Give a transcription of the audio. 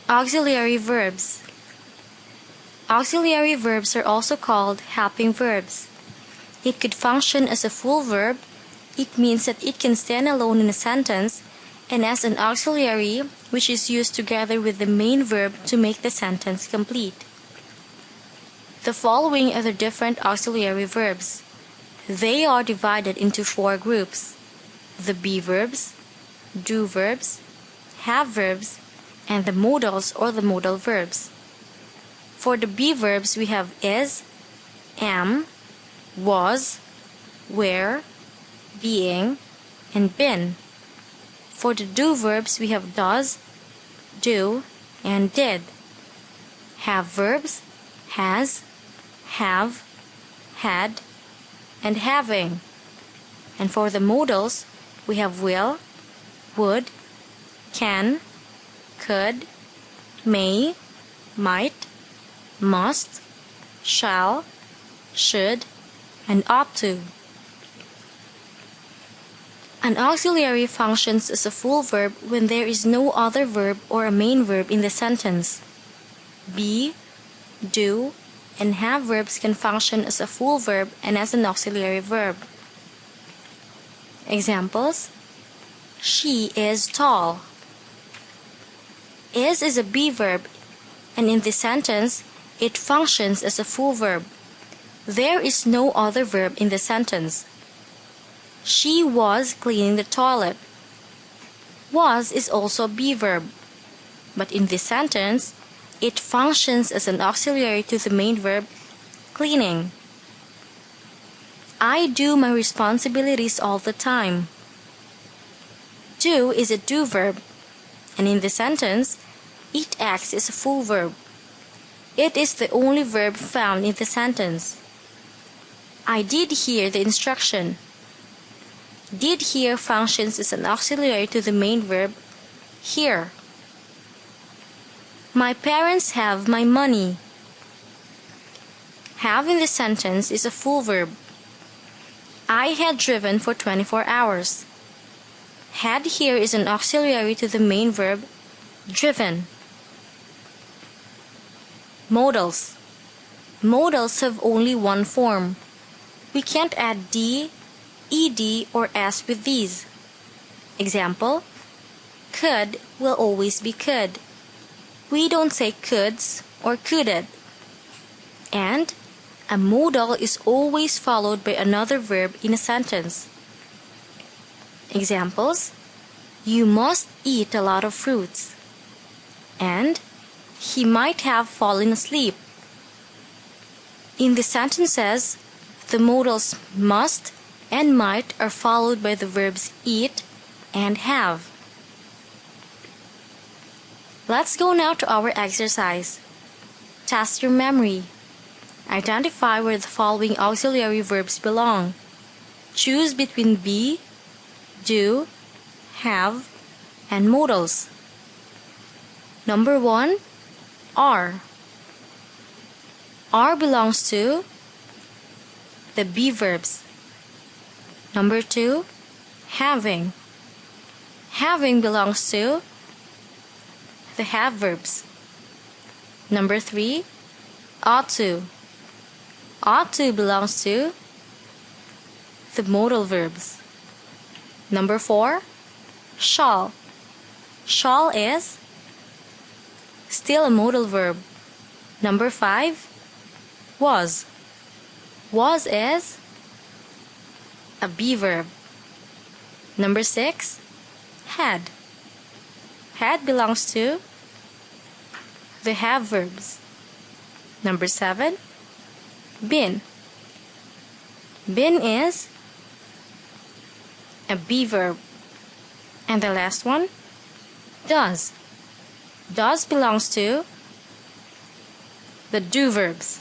Auxiliary verbs. Auxiliary verbs are also called helping verbs. It could function as a full verb. It means that it can stand alone in a sentence, and as an auxiliary, which is used together with the main verb to make the sentence complete. The following are the different auxiliary verbs. They are divided into 4 groups: the be verbs, do verbs, have verbs, and the modals or the modal verbs. For the be verbs, we have is, am, was, were, being, and been. For the do verbs, we have does, do, and did. Have verbs, has, have, had, and having. And for the modals, we have will, would, can, could, may, might, must, shall, should, and ought to. An auxiliary functions as a full verb when there is no other verb or a main verb in the sentence. Be, do, and have verbs can function as a full verb and as an auxiliary verb. Examples: she is tall. Is a be verb, and in this sentence, it functions as a full verb. There is no other verb in the sentence. She was cleaning the toilet. Was is also a be verb, but in this sentence, it functions as an auxiliary to the main verb, cleaning. I do my responsibilities all the time. Do is a do verb, and in the sentence, it acts as a full verb. It is the only verb found in the sentence. I did hear the instruction. Did hear functions as an auxiliary to the main verb, hear. My parents have my money. Have in the sentence is a full verb. I had driven for 24 hours. Had here is an auxiliary to the main verb, driven. Modals. Modals have only one form. We can't add d, ed, or s with these. Example: could will always be could. We don't say coulds or coulded. And a modal is always followed by another verb in a sentence. Examples: you must eat a lot of fruits. And he might have fallen asleep. In the sentences, the modals must and might are followed by the verbs eat and have. Let's go now to our exercise. Test your memory. Identify where the following auxiliary verbs belong. Choose between be, do, have, and modals. Number 1, are. Are belongs to the be verbs. Number 2, having. Having belongs to the have verbs. Number 3, ought to. Ought to belongs to the modal verbs. Number 4, shall. Shall is still a modal verb. Number 5, was. Was is a be verb. Number 6, had. Had belongs to the have verbs. Number 7, been. Been is a be verb. And the last one, does. Does belongs to the do verbs.